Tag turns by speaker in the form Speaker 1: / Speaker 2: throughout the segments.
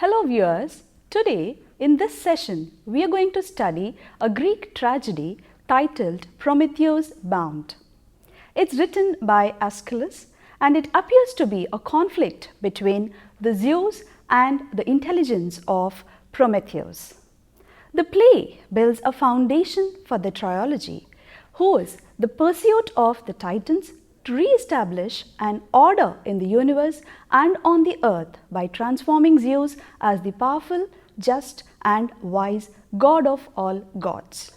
Speaker 1: Hello viewers, today in this session we are going to study a Greek tragedy titled Prometheus Bound. It's written by Aeschylus and it appears to be a conflict between the Zeus and the intelligence of Prometheus. The play builds a foundation for the trilogy, who is the pursuit of the Titans to re-establish an order in the universe and on the earth by transforming Zeus as the powerful, just and wise god of all gods.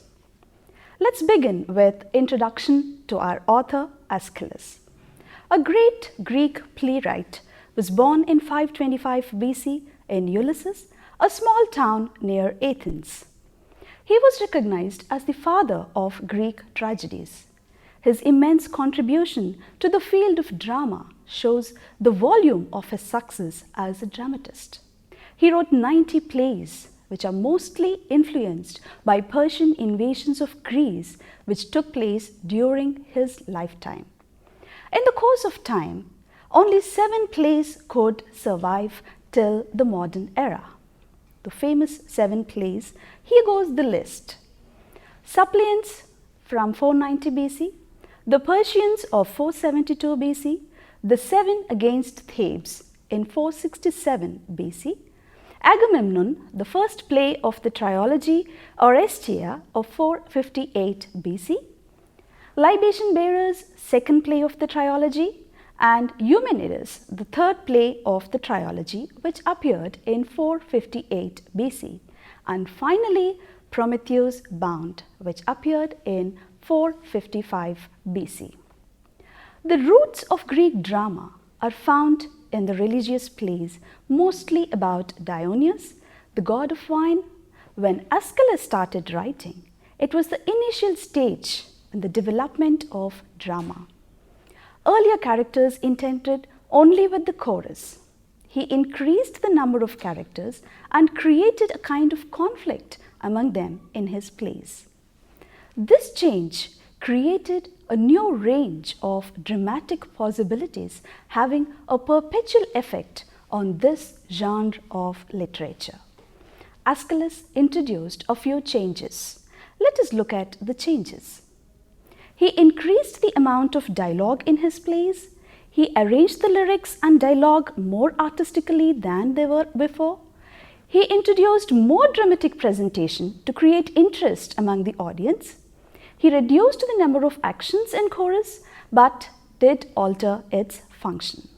Speaker 1: Let's begin with introduction to our author Aeschylus. A great Greek playwright was born in 525 BC in Ulysses, a small town near Athens. He was recognized as the father of Greek tragedies. His immense contribution to the field of drama shows the volume of his success as a dramatist. He wrote 90 plays, which are mostly influenced by Persian invasions of Greece, which took place during his lifetime. In the course of time, only 7 plays could survive till the modern era. The famous 7 plays, here goes the list. Suppliants from 490 BC, the Persians of 472 BC, the 7 against Thebes in 467 BC, Agamemnon, the first play of the trilogy, Orestia of 458 BC, Libation Bearers, second play of the trilogy, and Eumenides, the third play of the trilogy, which appeared in 458 BC, and finally Prometheus Bound, which appeared in 455 BC. The roots of Greek drama are found in the religious plays, mostly about Dionysus, the god of wine. When Aeschylus started writing, it was the initial stage in the development of drama. Earlier characters intended only with the chorus. He increased the number of characters and created a kind of conflict among them in his plays. This change created a new range of dramatic possibilities, having a perpetual effect on this genre of literature. Aeschylus introduced a few changes. Let us look at the changes. He increased the amount of dialogue in his plays. He arranged the lyrics and dialogue more artistically than they were before. He introduced more dramatic presentation to create interest among the audience. He reduced the number of actions in chorus but did alter its function.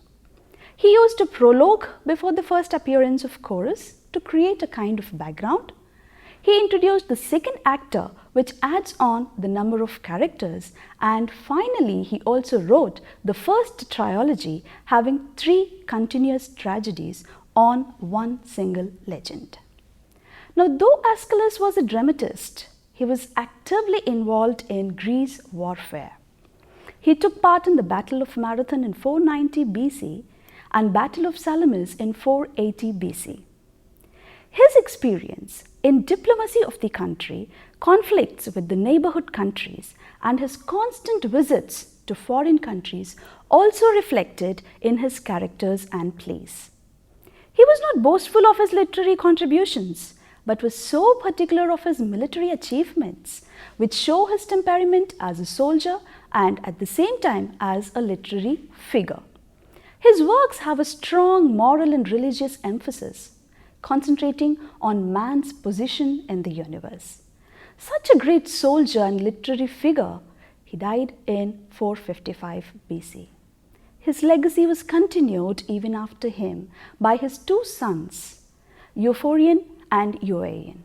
Speaker 1: He used a prologue before the first appearance of chorus to create a kind of background. He introduced the second actor, which adds on the number of characters, and finally he also wrote the first trilogy having 3 continuous tragedies on one single legend. Now, though Aeschylus was a dramatist, he was actively involved in Greece warfare. He took part in the Battle of Marathon in 490 BC and Battle of Salamis in 480 BC. His experience in diplomacy of the country, conflicts with the neighborhood countries, and his constant visits to foreign countries also reflected in his characters and plays. He was not boastful of his literary contributions, but was so particular of his military achievements, which show his temperament as a soldier and at the same time as a literary figure. His works have a strong moral and religious emphasis, concentrating on man's position in the universe. Such a great soldier and literary figure, he died in 455 BC. His legacy was continued even after him by his 2 sons, Euphorion and Euaeon.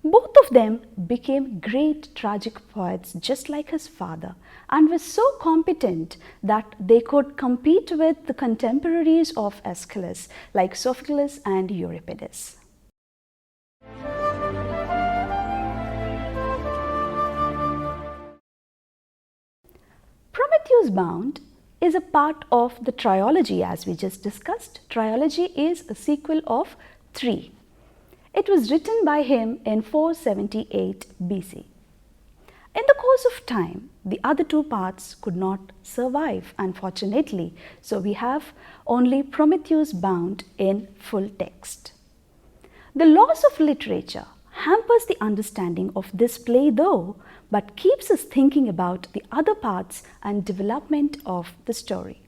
Speaker 1: Both of them became great tragic poets just like his father and were so competent that they could compete with the contemporaries of Aeschylus like Sophocles and Euripides. Prometheus Bound is a part of the trilogy as we just discussed. Trilogy is a sequel of 3. It was written by him in 478 BC. In the course of time, the other 2 parts could not survive, unfortunately, so we have only Prometheus Bound in full text. The loss of literature hampers the understanding of this play though, but keeps us thinking about the other parts and development of the story.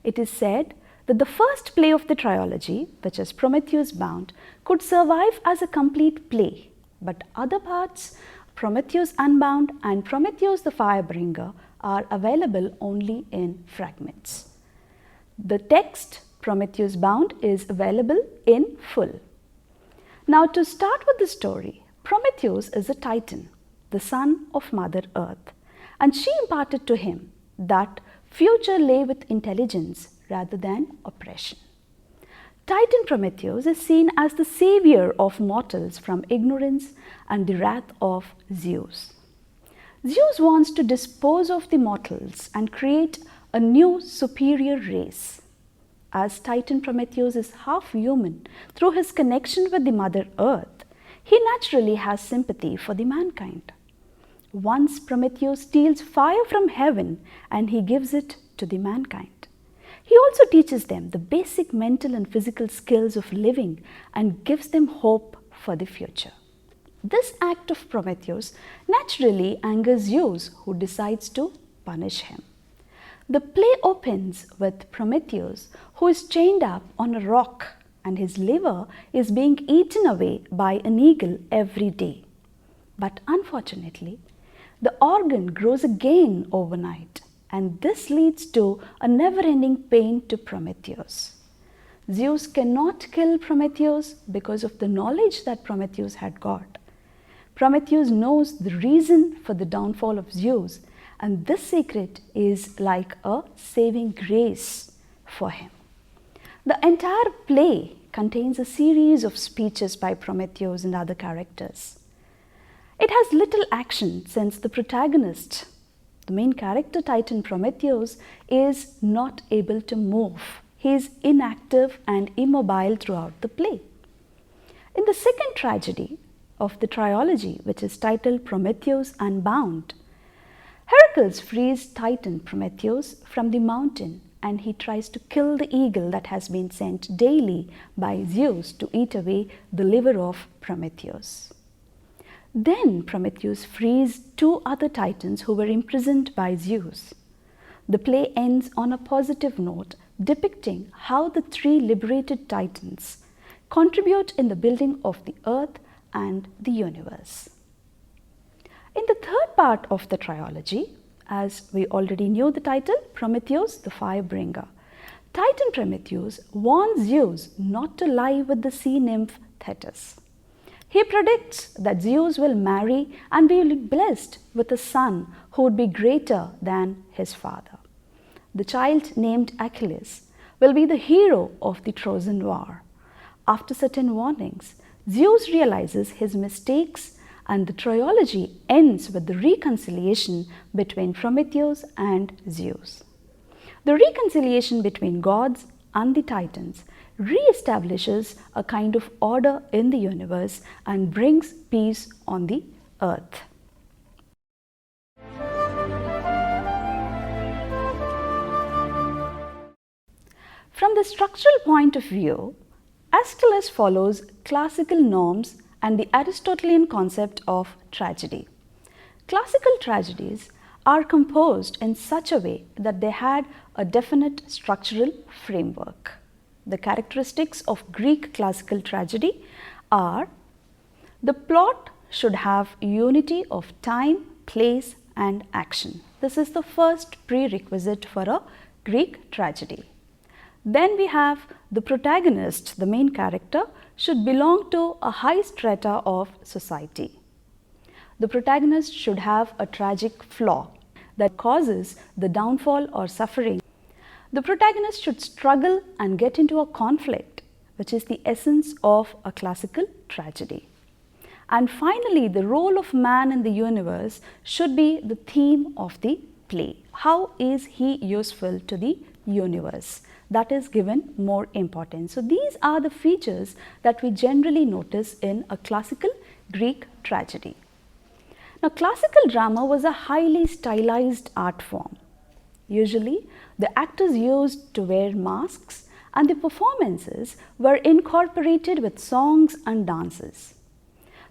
Speaker 1: It is said that the first play of the trilogy, which is Prometheus Bound, could survive as a complete play, but other parts, Prometheus Unbound and Prometheus the Firebringer, are available only in fragments. The text Prometheus Bound is available in full. Now, to start with the story, Prometheus is a Titan, the son of Mother Earth, and she imparted to him that future lay with intelligence rather than oppression. Titan Prometheus is seen as the savior of mortals from ignorance and the wrath of Zeus. Zeus wants to dispose of the mortals and create a new superior race. As Titan Prometheus is half human through his connection with the Mother Earth, he naturally has sympathy for the mankind. Once Prometheus steals fire from heaven and he gives it to the mankind. He also teaches them the basic mental and physical skills of living and gives them hope for the future. This act of Prometheus naturally angers Zeus, who decides to punish him. The play opens with Prometheus, who is chained up on a rock and his liver is being eaten away by an eagle every day. But unfortunately, the organ grows again overnight, and this leads to a never-ending pain to Prometheus. Zeus cannot kill Prometheus because of the knowledge that Prometheus had got. Prometheus knows the reason for the downfall of Zeus, and this secret is like a saving grace for him. The entire play contains a series of speeches by Prometheus and other characters. It has little action since the protagonist, the main character Titan Prometheus, is not able to move. He is inactive and immobile throughout the play. In the second tragedy of the trilogy, which is titled Prometheus Unbound, Hercules frees Titan Prometheus from the mountain and he tries to kill the eagle that has been sent daily by Zeus to eat away the liver of Prometheus. Then Prometheus frees two other Titans who were imprisoned by Zeus. The play ends on a positive note, depicting how the three liberated Titans contribute in the building of the earth and the universe. In the third part of the trilogy, as we already knew the title, Prometheus the Firebringer, Titan Prometheus warns Zeus not to lie with the sea nymph Thetis. He predicts that Zeus will marry and be blessed with a son who would be greater than his father. The child named Aeschylus will be the hero of the Trojan War. After certain warnings, Zeus realizes his mistakes and the trilogy ends with the reconciliation between Prometheus and Zeus. The reconciliation between gods and the Titans re-establishes a kind of order in the universe and brings peace on the earth. From the structural point of view, Aeschylus follows classical norms and the Aristotelian concept of tragedy. Classical tragedies are composed in such a way that they had a definite structural framework. The characteristics of Greek classical tragedy are: the plot should have unity of time, place and action. This is the first prerequisite for a Greek tragedy. Then we have the protagonist, the main character, should belong to a high strata of society. The protagonist should have a tragic flaw that causes the downfall or suffering. The protagonist should struggle and get into a conflict, which is the essence of a classical tragedy. And finally, the role of man in the universe should be the theme of the play. How is he useful to the universe? That is given more importance. So these are the features that we generally notice in a classical Greek tragedy. Now, classical drama was a highly stylized art form. Usually, the actors used to wear masks and the performances were incorporated with songs and dances.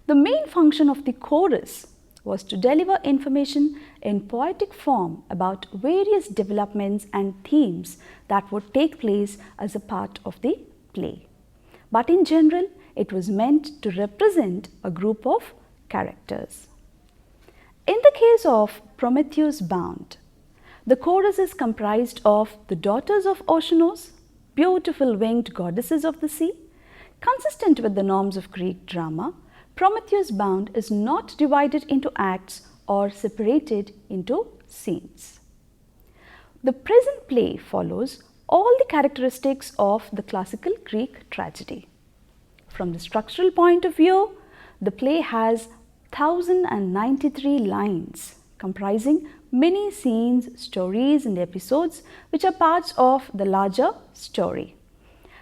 Speaker 1: The main function of the chorus was to deliver information in poetic form about various developments and themes that would take place as a part of the play. But in general, it was meant to represent a group of characters. In the case of Prometheus Bound, the chorus is comprised of the daughters of Oceanos, beautiful winged goddesses of the sea. Consistent with the norms of Greek drama, Prometheus Bound is not divided into acts or separated into scenes. The present play follows all the characteristics of the classical Greek tragedy. From the structural point of view, the play has 1093 lines comprising many scenes, stories and episodes which are parts of the larger story.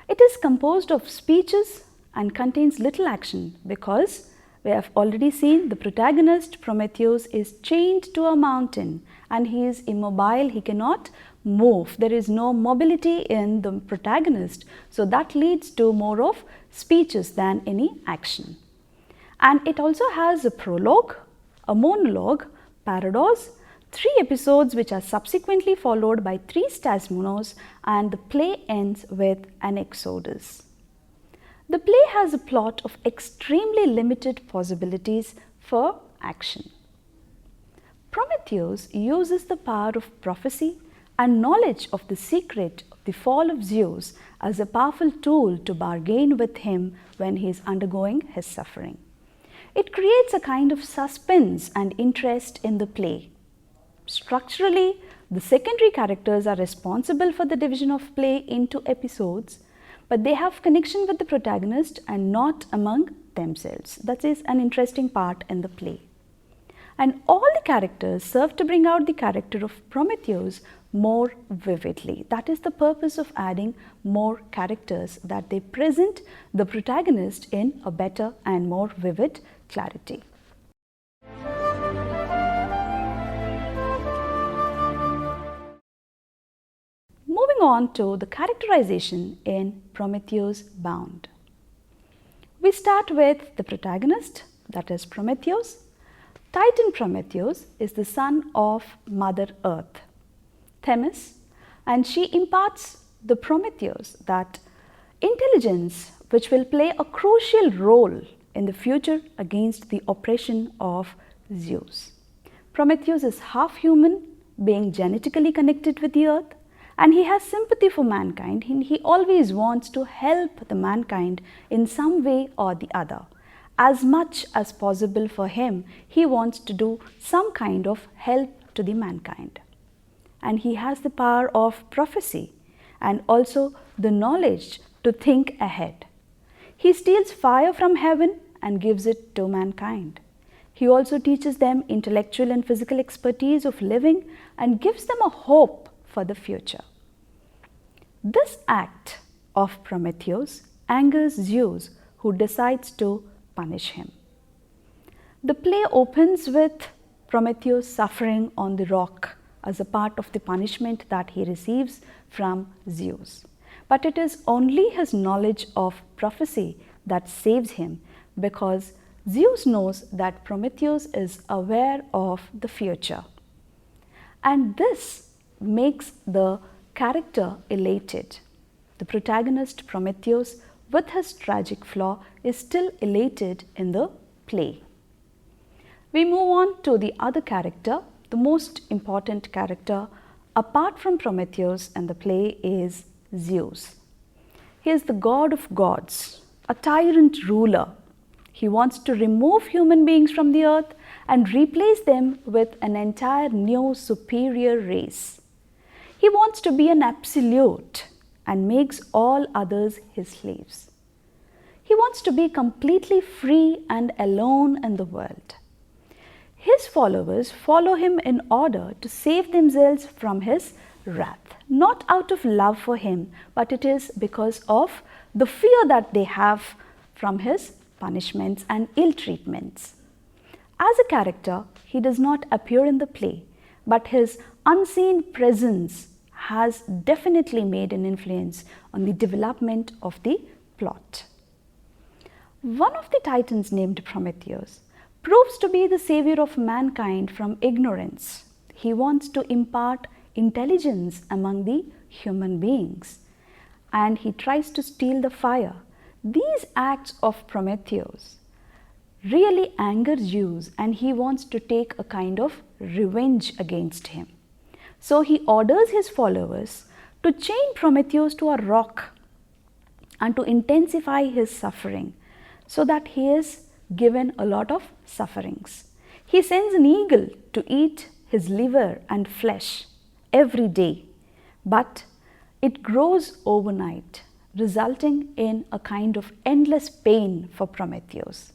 Speaker 1: It is composed of speeches and contains little action because we have already seen the protagonist Prometheus is chained to a mountain and he is immobile, he cannot move. There is no mobility in the protagonist, so that leads to more of speeches than any action. And it also has a prologue, a monologue, paradox, 3 episodes which are subsequently followed by 3 stasmonos, and the play ends with an exodus. The play has a plot of extremely limited possibilities for action. Prometheus uses the power of prophecy and knowledge of the secret of the fall of Zeus as a powerful tool to bargain with him when he is undergoing his suffering. It creates a kind of suspense and interest in the play. Structurally, the secondary characters are responsible for the division of play into episodes, but they have connection with the protagonist and not among themselves. That is an interesting part in the play. And all the characters serve to bring out the character of Prometheus more vividly. That is the purpose of adding more characters, that they present the protagonist in a better and more vivid clarity. Moving on to the characterization in Prometheus Bound. We start with the protagonist, that is Prometheus. Titan Prometheus is the son of Mother Earth, Themis, and she imparts the Prometheus that intelligence which will play a crucial role in the future against the oppression of Zeus. Prometheus is half human, being genetically connected with the earth, and he has sympathy for mankind. He always wants to help the mankind in some way or the other. As much as possible for him, he wants to do some kind of help to the mankind. And he has the power of prophecy and also the knowledge to think ahead. He steals fire from heaven and gives it to mankind. He also teaches them intellectual and physical expertise of living and gives them a hope for the future. This act of Prometheus angers Zeus, who decides to punish him. The play opens with Prometheus suffering on the rock as a part of the punishment that he receives from Zeus. But it is only his knowledge of prophecy that saves him, because Zeus knows that Prometheus is aware of the future. And this makes the character elated. The protagonist Prometheus, with his tragic flaw, is still elated in the play. We move on to the other character. The most important character apart from Prometheus in the play is Zeus. He is the god of gods, a tyrant ruler. He wants to remove human beings from the earth and replace them with an entire new superior race. He wants to be an absolute and makes all others his slaves. He wants to be completely free and alone in the world. His followers follow him in order to save themselves from his wrath, not out of love for him, but it is because of the fear that they have from his punishments and ill treatments. As a character, he does not appear in the play, but his unseen presence has definitely made an influence on the development of the plot. One of the Titans, named Prometheus, proves to be the savior of mankind from ignorance. He wants to impart intelligence among the human beings, and he tries to steal the fire. These acts of Prometheus really anger Zeus, and he wants to take a kind of revenge against him. So he orders his followers to chain Prometheus to a rock and to intensify his suffering, so that he is given a lot of sufferings. He sends an eagle to eat his liver and flesh every day, but it grows overnight, resulting in a kind of endless pain for Prometheus.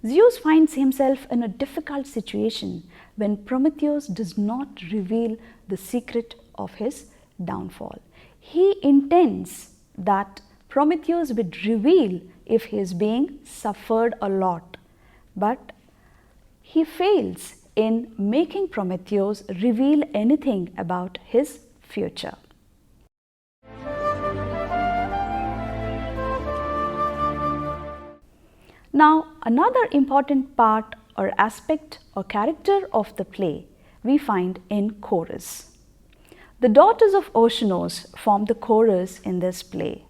Speaker 1: Zeus finds himself in a difficult situation when Prometheus does not reveal the secret of his downfall. He intends that Prometheus would reveal if he is being suffered a lot, but he fails in making Prometheus reveal anything about his future. Now, another important part or aspect or character of the play we find in chorus. The daughters of Oceanos form the chorus in this play.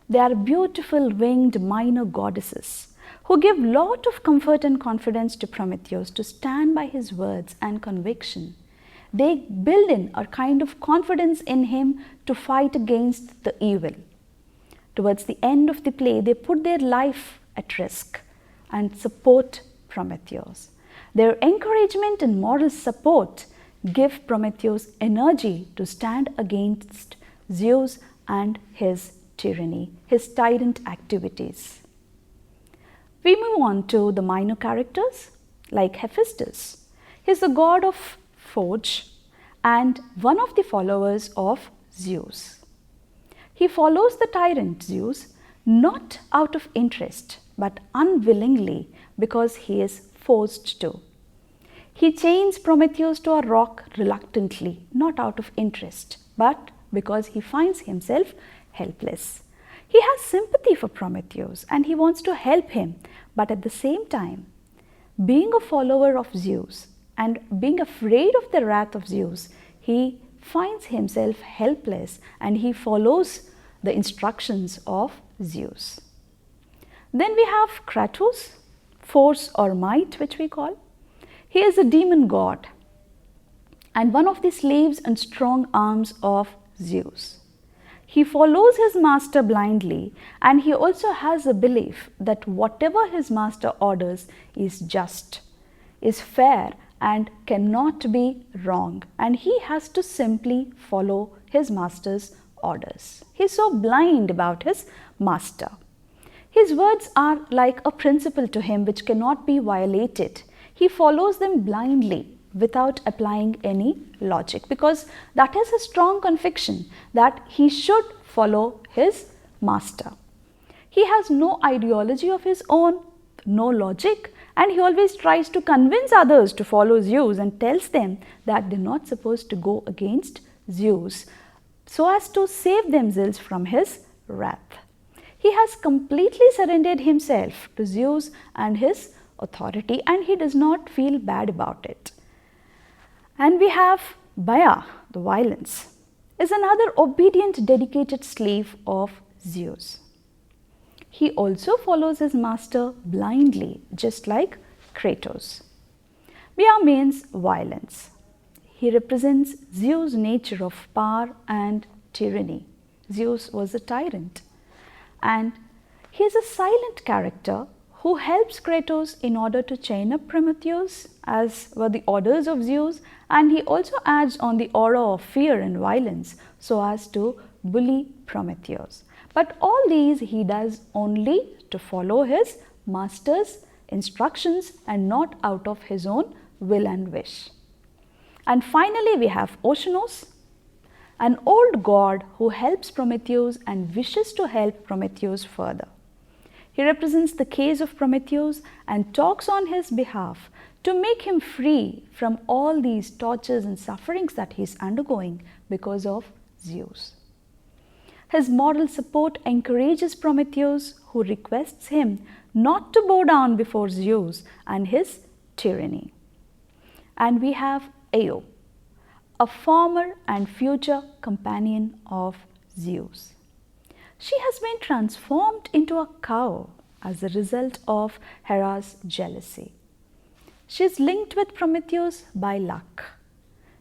Speaker 1: They are beautiful winged minor goddesses who give lot of comfort and confidence to Prometheus to stand by his words and conviction. They build in a kind of confidence in him to fight against the evil. Towards the end of the play, they put their life at risk and support Prometheus. Their encouragement and moral support give Prometheus energy to stand against Zeus and his tyranny, his tyrant activities. We move on to the minor characters like Hephaestus. He is the god of forge and one of the followers of Zeus. He follows the tyrant Zeus not out of interest but unwillingly because he is forced to. He chains Prometheus to a rock reluctantly, not out of interest, but because he finds himself helpless. He has sympathy for Prometheus and he wants to help him, but at the same time, being a follower of Zeus and being afraid of the wrath of Zeus, he finds himself helpless and he follows the instructions of Zeus. Then we have Kratos, force or might, which we call. He is a demon god and one of the slaves and strong arms of Zeus. He follows his master blindly and he also has a belief that whatever his master orders is just, is fair and cannot be wrong, and he has to simply follow his master's orders. He is so blind about his master. His words are like a principle to him which cannot be violated. He follows them blindly without applying any logic because that is a strong conviction that he should follow his master. He has no ideology of his own, no logic, and he always tries to convince others to follow Zeus and tells them that they are not supposed to go against Zeus so as to save themselves from his wrath. He has completely surrendered himself to Zeus and his authority and he does not feel bad about it. And we have Baya, the violence, is another obedient, dedicated slave of Zeus. He also follows his master blindly, just like Kratos. Baya means violence. He represents Zeus' nature of power and tyranny. Zeus was a tyrant. And he is a silent character who helps Kratos in order to chain up Prometheus as were the orders of Zeus, and he also adds on the aura of fear and violence so as to bully Prometheus. But all these he does only to follow his master's instructions and not out of his own will and wish. And finally we have Oceanos, an old god who helps Prometheus and wishes to help Prometheus further. He represents the case of Prometheus and talks on his behalf to make him free from all these tortures and sufferings that he is undergoing because of Zeus. His moral support encourages Prometheus, who requests him not to bow down before Zeus and his tyranny. And we have Io, a former and future companion of Zeus. She has been transformed into a cow as a result of Hera's jealousy. She is linked with Prometheus by luck.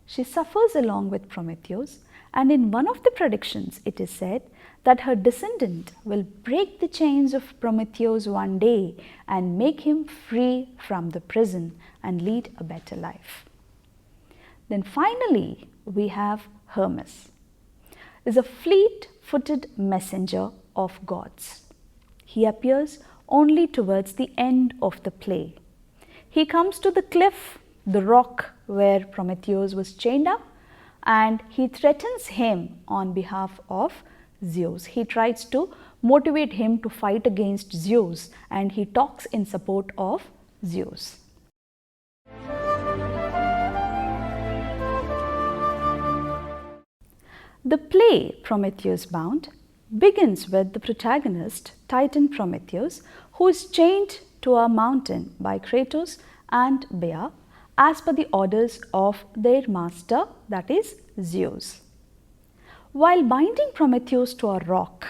Speaker 1: She suffers along with Prometheus, and in one of the predictions it is said that her descendant will break the chains of Prometheus one day and make him free from the prison and lead a better life. Then finally we have Hermes, is a fleet-footed messenger of gods. He appears only towards the end of the play. He comes to the cliff, the rock where Prometheus was chained up, and he threatens him on behalf of Zeus. He tries to motivate him to fight against Zeus, and he talks in support of Zeus. The play Prometheus Bound begins with the protagonist, Titan Prometheus, who is chained to a mountain by Kratos and Bea as per the orders of their master, that is Zeus. While binding Prometheus to a rock,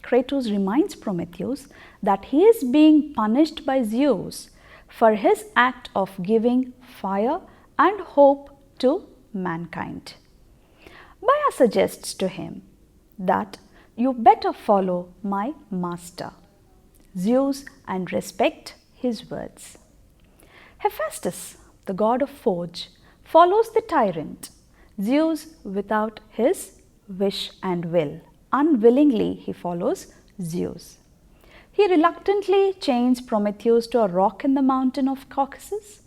Speaker 1: Kratos reminds Prometheus that he is being punished by Zeus for his act of giving fire and hope to mankind. Bea suggests to him that you better follow my master, Zeus, and respect his words. Hephaestus, the god of forge, follows the tyrant, Zeus, without his wish and will. Unwillingly he follows Zeus. He reluctantly chains Prometheus to a rock in the mountain of Caucasus.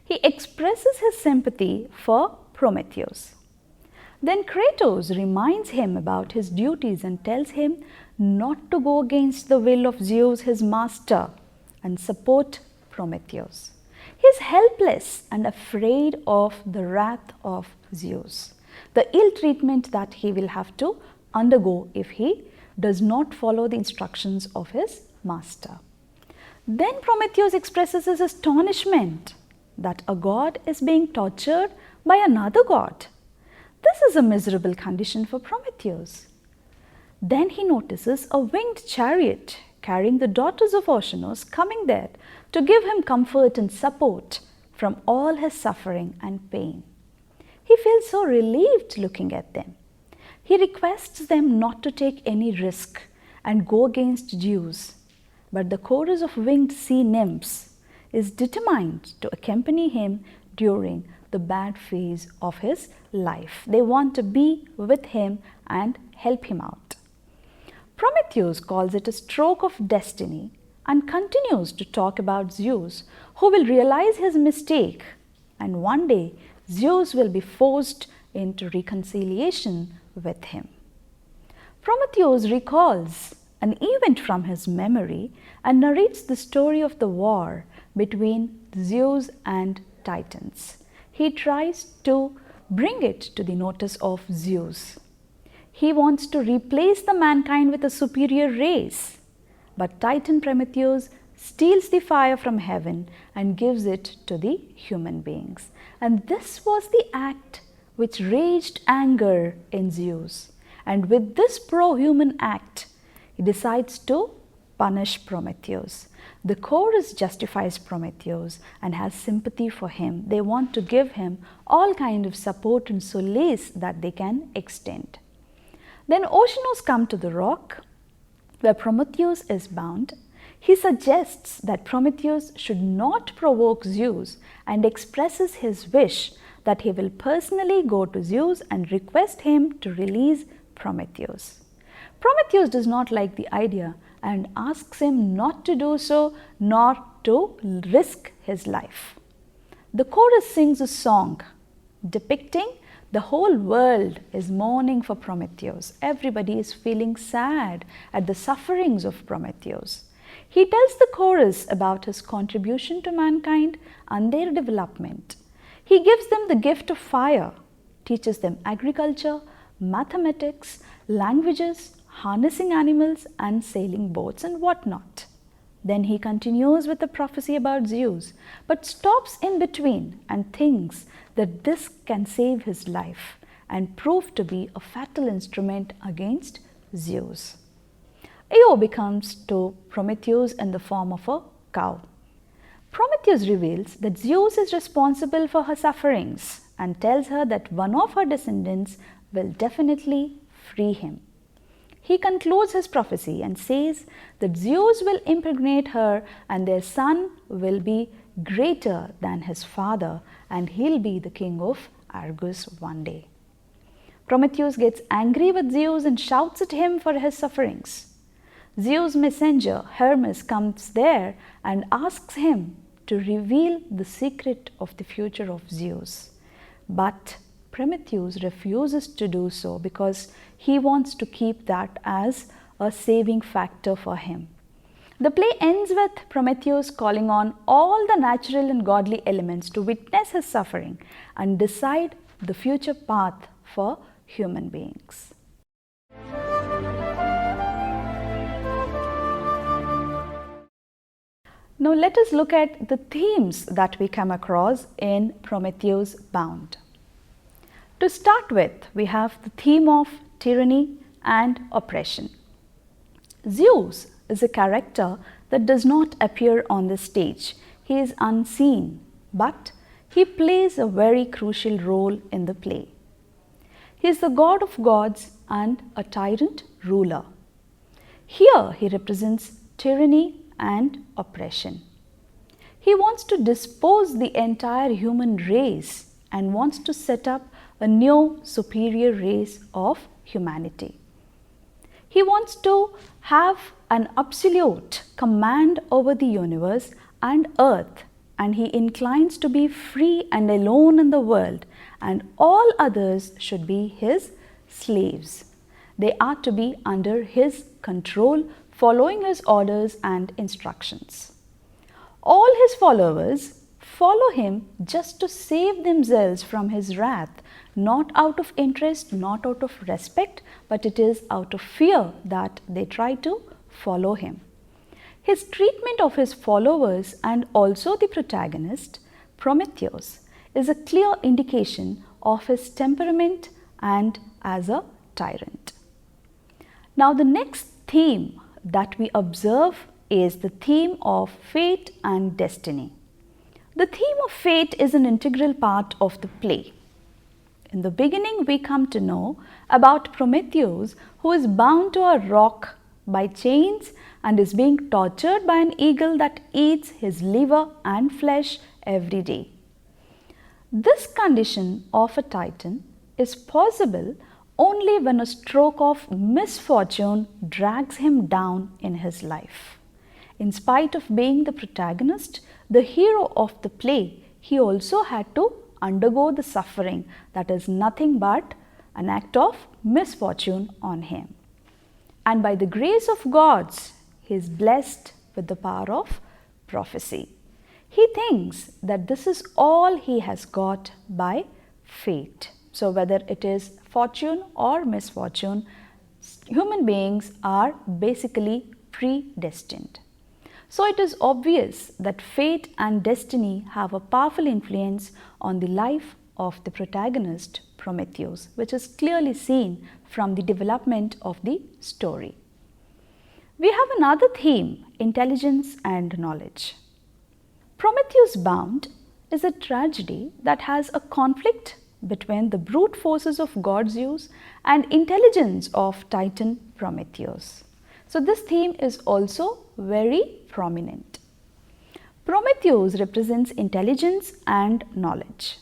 Speaker 1: He expresses his sympathy for Prometheus. Then Kratos reminds him about his duties and tells him not to go against the will of Zeus, his master, and support Prometheus. He is helpless and afraid of the wrath of Zeus, the ill treatment that he will have to undergo if he does not follow the instructions of his master. Then Prometheus expresses his astonishment that a god is being tortured by another god. This is a miserable condition for Prometheus. Then he notices a winged chariot carrying the daughters of Oceanos coming there to give him comfort and support from all his suffering and pain. He feels so relieved looking at them. He requests them not to take any risk and go against Zeus, but the chorus of winged sea nymphs is determined to accompany him during the bad phase of his life. They want to be with him and help him out. Prometheus calls it a stroke of destiny and continues to talk about Zeus, who will realize his mistake, and one day Zeus will be forced into reconciliation with him. Prometheus recalls an event from his memory and narrates the story of the war between Zeus and Titans. He tries to bring it to the notice of Zeus. He wants to replace the mankind with a superior race, but Titan Prometheus steals the fire from heaven and gives it to the human beings. And this was the act which raised anger in Zeus. And with this pro-human act, he decides to punish Prometheus. The chorus justifies Prometheus and has sympathy for him. They want to give him all kind of support and solace that they can extend. Then Oceanos come to the rock where Prometheus is bound. He suggests that Prometheus should not provoke Zeus and expresses his wish that he will personally go to Zeus and request him to release Prometheus. Prometheus does not like the idea and asks him not to do so nor to risk his life. The chorus sings a song depicting the whole world is mourning for Prometheus. Everybody is feeling sad at the sufferings of Prometheus. He tells the chorus about his contribution to mankind and their development. He gives them the gift of fire, teaches them agriculture, mathematics, languages, harnessing animals and sailing boats and whatnot. Then he continues with a prophecy about Zeus, but stops in between and thinks that this can save his life and prove to be a fatal instrument against Zeus. Io becomes to Prometheus in the form of a cow. Prometheus reveals that Zeus is responsible for her sufferings and tells her that one of her descendants will definitely free him. He concludes his prophecy and says that Zeus will impregnate her and their son will be greater than his father and he'll be the king of Argus one day. Prometheus gets angry with Zeus and shouts at him for his sufferings. Zeus' messenger Hermes comes there and asks him to reveal the secret of the future of Zeus. But Prometheus refuses to do so because he wants to keep that as a saving factor for him. The play ends with Prometheus calling on all the natural and godly elements to witness his suffering and decide the future path for human beings. Now let us look at the themes that we come across in Prometheus Bound. To start with, we have the theme of tyranny and oppression. Zeus is a character that does not appear on the stage. He is unseen, but he plays a very crucial role in the play. He is the god of gods and a tyrant ruler. Here he represents tyranny and oppression. He wants to dispose the entire human race and wants to set up a new superior race of humanity. He wants to have an absolute command over the universe and earth, and he inclines to be free and alone in the world, and all others should be his slaves. They are to be under his control, following his orders and instructions. All his followers follow him just to save themselves from his wrath, not out of interest, not out of respect, but it is out of fear that they try to follow him. His treatment of his followers and also the protagonist, Prometheus, is a clear indication of his temperament and as a tyrant. Now the next theme that we observe is the theme of fate and destiny. The theme of fate is an integral part of the play. In the beginning, we come to know about Prometheus, who is bound to a rock by chains and is being tortured by an eagle that eats his liver and flesh every day. This condition of a titan is possible only when a stroke of misfortune drags him down in his life. In spite of being the protagonist, the hero of the play, he also had to undergo the suffering that is nothing but an act of misfortune on him. And by the grace of gods, he is blessed with the power of prophecy. He thinks that this is all he has got by fate. So whether it is fortune or misfortune, human beings are basically predestined. So it is obvious that fate and destiny have a powerful influence on the life of the protagonist Prometheus, which is clearly seen from the development of the story. We have another theme, intelligence and knowledge. Prometheus Bound is a tragedy that has a conflict between the brute forces of god Zeus and intelligence of Titan Prometheus. So this theme is also very prominent. Prometheus represents intelligence and knowledge.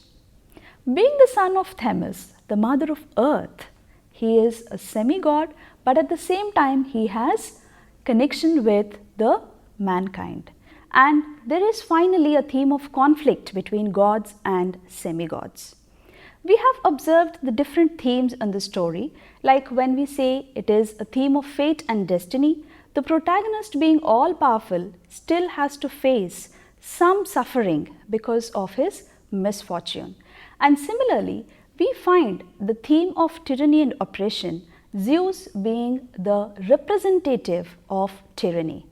Speaker 1: Being the son of Themis, the mother of earth, he is a semi-god, but at the same time he has connection with the mankind. And there is finally a theme of conflict between gods and semi-gods. We have observed the different themes in the story, like when we say it is a theme of fate and destiny, the protagonist, being all powerful, still has to face some suffering because of his misfortune. And similarly, we find the theme of tyranny and oppression, Zeus being the representative of tyranny.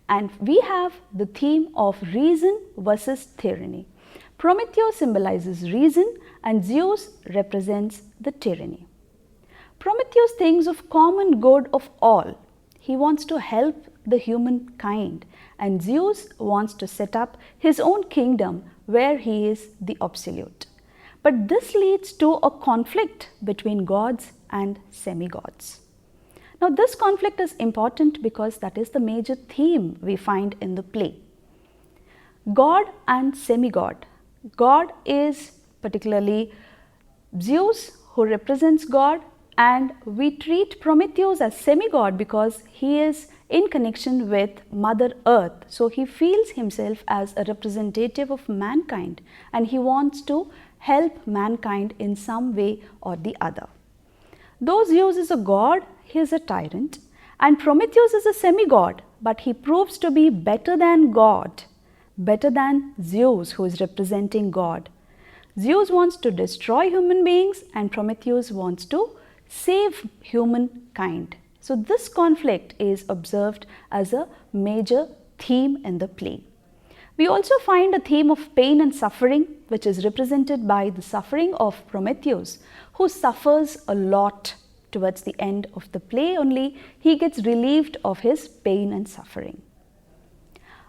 Speaker 1: And we have the theme of reason versus tyranny. Prometheus symbolizes reason and Zeus represents the tyranny. Prometheus thinks of common good of all. He wants to help the humankind, and Zeus wants to set up his own kingdom where he is the absolute. But this leads to a conflict between gods and semi-gods. Now this conflict is important because that is the major theme we find in the play. God and semi-god. God is particularly Zeus, who represents God, and we treat Prometheus as semi-god because he is in connection with Mother Earth. So he feels himself as a representative of mankind and he wants to help mankind in some way or the other. Though Zeus is a god, he is a tyrant, and Prometheus is a semi-god, but he proves to be better than God, better than Zeus, who is representing God. Zeus wants to destroy human beings and Prometheus wants to save humankind. So this conflict is observed as a major theme in the play. We also find a theme of pain and suffering, which is represented by the suffering of Prometheus, who suffers a lot. Towards the end of the play only, he gets relieved of his pain and suffering.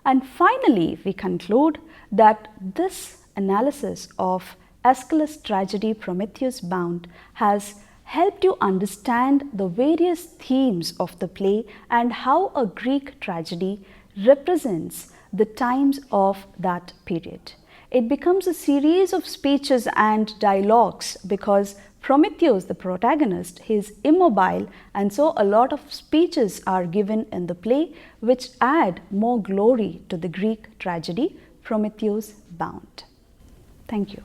Speaker 1: And finally, we conclude that this analysis of Aeschylus' tragedy Prometheus Bound has helped you understand the various themes of the play and how a Greek tragedy represents the times of that period. It becomes a series of speeches and dialogues because Prometheus, the protagonist, is immobile, and so a lot of speeches are given in the play which add more glory to the Greek tragedy Prometheus Bound. Thank you.